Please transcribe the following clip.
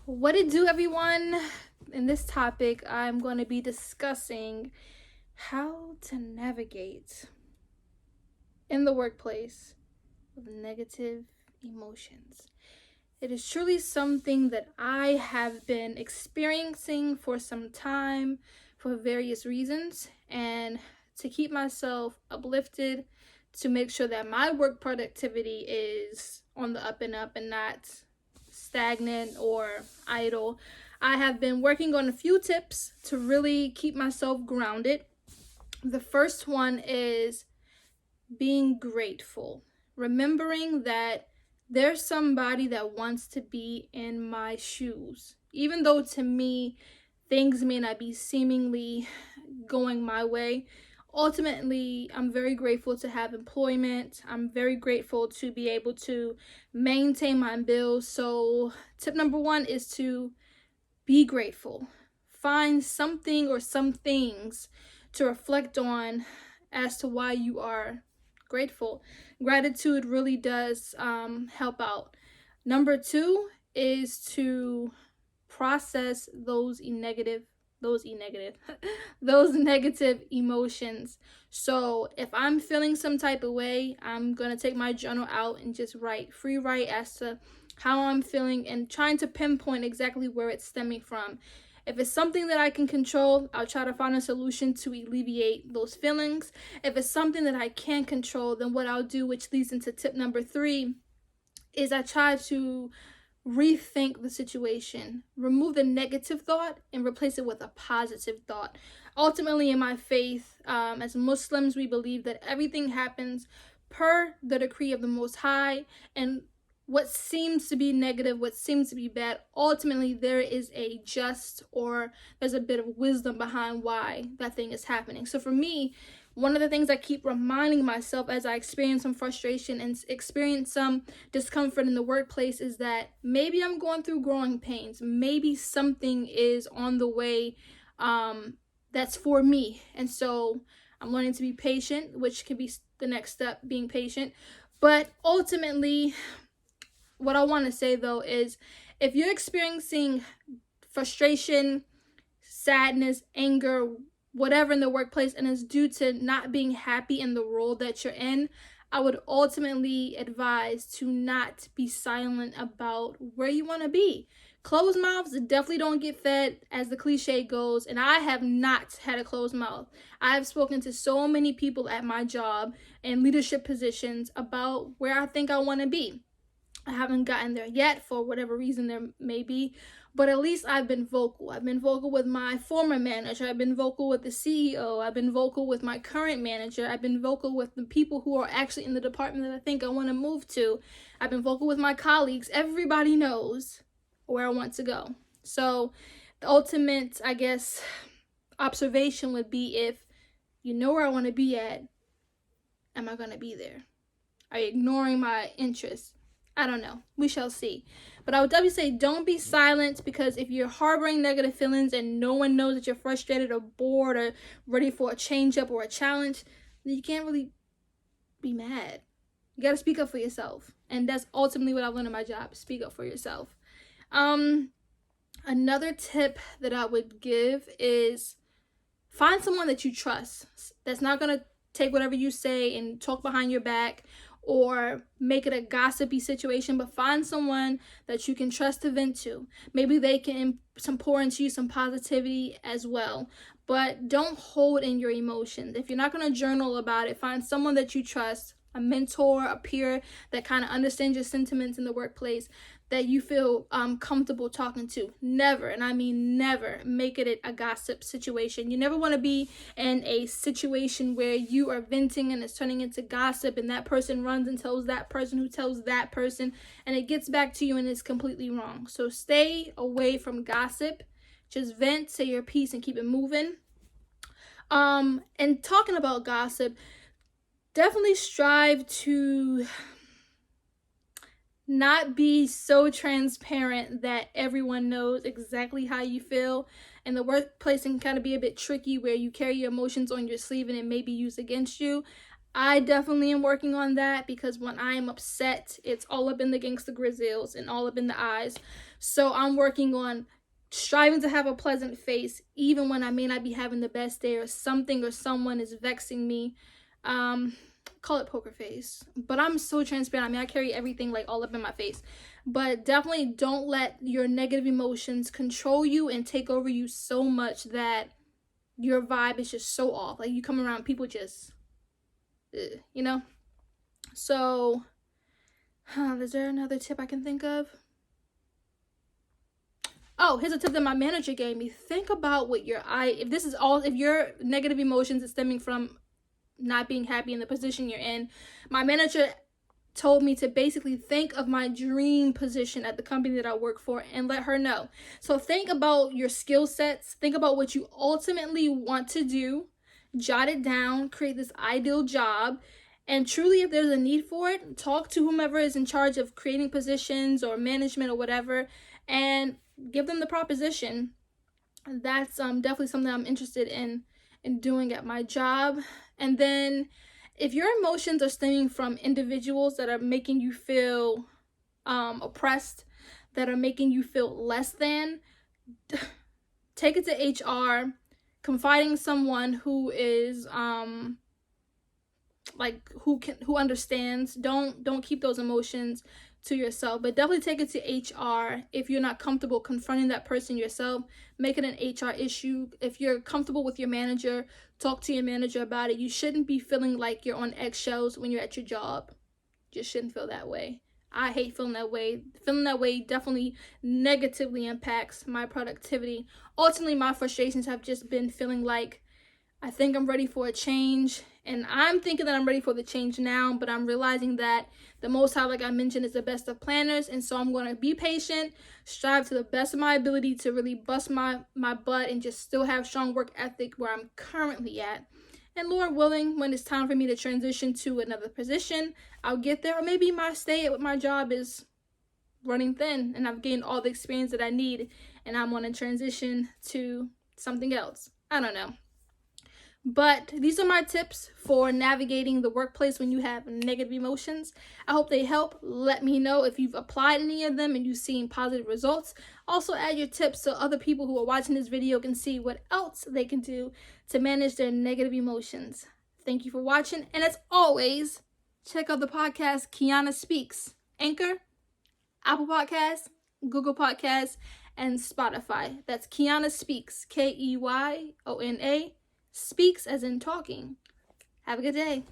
What it do, everyone? In this topic, I'm going to be discussing how to navigate in the workplace with negative emotions. It is truly something that I have been experiencing for some time for various reasons, and to keep myself uplifted, to make sure that my work productivity is on the up and up and not stagnant or idle, I have been working on a few tips to really keep myself grounded. The first one is being grateful, remembering that there's somebody that wants to be in my shoes. Even though to me, things may not be seemingly going my way, ultimately, I'm very grateful to have employment. I'm very grateful to be able to maintain my bills. So, tip number one is to be grateful. Find something or some things to reflect on as to why you are grateful. Gratitude really does help out. Number two is to process those negative those negative emotions. So if I'm feeling some type of way, I'm gonna take my journal out and just free write as to how I'm feeling and trying to pinpoint exactly where it's stemming from. If it's something that I can control, I'll try to find a solution to alleviate those feelings. If it's something that I can't control, then what I'll do, which leads into tip number three, is I try to rethink the situation, remove the negative thought and replace it with a positive thought. Ultimately, in my faith, as Muslims, we believe that everything happens per the decree of the Most High, and what seems to be negative, what seems to be bad, ultimately there is a just, or there's a bit of wisdom behind why that thing is happening. So for me, one of the things I keep reminding myself as I experience some frustration and experience some discomfort in the workplace is that maybe I'm going through growing pains. Maybe something is on the way that's for me. And so I'm learning to be patient, which can be the next step, being patient. But ultimately, what I want to say though is if you're experiencing frustration, sadness, anger, whatever in the workplace, and it's due to not being happy in the role that you're in, I would ultimately advise to not be silent about where you want to be. Closed mouths definitely don't get fed, as the cliche goes, and I have not had a closed mouth. I have spoken to so many people at my job in leadership positions about where I think I want to be. I haven't gotten there yet for whatever reason there may be, but at least I've been vocal. I've been vocal with my former manager. I've been vocal with the CEO. I've been vocal with my current manager. I've been vocal with the people who are actually in the department that I think I want to move to. I've been vocal with my colleagues. Everybody knows where I want to go. So the ultimate, I guess, observation would be, if you know where I want to be at, am I going to be there? Are you ignoring my interests? I don't know. We shall see. But I would definitely say don't be silent, because if you're harboring negative feelings and no one knows that you're frustrated or bored or ready for a change up or a challenge, then you can't really be mad. You got to speak up for yourself. And that's ultimately what I've learned in my job. Speak up for yourself. Another tip that I would give is find someone that you trust, that's not going to take whatever you say and talk behind your back or make it a gossipy situation, but find someone that you can trust to vent to. Maybe they can pour into you some positivity as well, but don't hold in your emotions. If you're not going to journal about it, find someone that you trust, a mentor, a peer that kind of understands your sentiments in the workplace, that you feel comfortable talking to. Never, and I mean never, make it a gossip situation. You never want to be in a situation where you are venting and it's turning into gossip, and that person runs and tells that person who tells that person, and it gets back to you and it's completely wrong. So stay away from gossip. Just vent, say your piece, and keep it moving. And talking about gossip, definitely strive to not be so transparent that everyone knows exactly how you feel. In the workplace, it can kind of be a bit tricky where you carry your emotions on your sleeve and it may be used against you. I definitely am working on that, because when I am upset, it's all up in the gangsta grizzles and all up in the eyes. So I'm working on striving to have a pleasant face, even when I may not be having the best day, or something or someone is vexing me. Call it poker face, but I'm so transparent. I mean, I carry everything like all up in my face. But definitely don't let your negative emotions control you and take over you so much that your vibe is just so off. Like, you come around, people just you know. So is there another tip I can think of? Oh, here's a tip that my manager gave me. Think about what if your negative emotions is stemming from not being happy in the position you're in. My manager told me to basically think of my dream position at the company that I work for and let her know. So think about your skill sets, think about what you ultimately want to do, jot it down, create this ideal job, and truly, if there's a need for it, talk to whomever is in charge of creating positions or management or whatever, and give them the proposition. That's definitely something I'm interested in doing at my job. And then if your emotions are stemming from individuals that are making you feel oppressed, that are making you feel less than, take it to HR, confiding someone who is who understands. Don't keep those emotions to yourself, but definitely take it to HR. If you're not comfortable confronting that person yourself, make it an HR issue. If you're comfortable with your manager, talk to your manager about it. You shouldn't be feeling like you're on eggshells when you're at your job. You just shouldn't feel that way. I hate feeling that way. Feeling that way definitely negatively impacts my productivity. Ultimately, my frustrations have just been feeling like I think I'm ready for a change, and I'm thinking that I'm ready for the change now, but I'm realizing that the Most High, like I mentioned, is the best of planners, and so I'm going to be patient, strive to the best of my ability to really bust my butt and just still have strong work ethic where I'm currently at. And Lord willing, when it's time for me to transition to another position, I'll get there. Or maybe my stay at my job is running thin and I've gained all the experience that I need and I want to transition to something else. I don't know. But these are my tips for navigating the workplace when you have negative emotions. I hope they help. Let me know if you've applied any of them and you've seen positive results. Also, add your tips so other people who are watching this video can see what else they can do to manage their negative emotions. Thank you for watching. And as always, check out the podcast Keyona Speaks, Anchor, Apple Podcasts, Google Podcasts, and Spotify. That's Keyona Speaks, Keyona Speaks as in talking. Have a good day.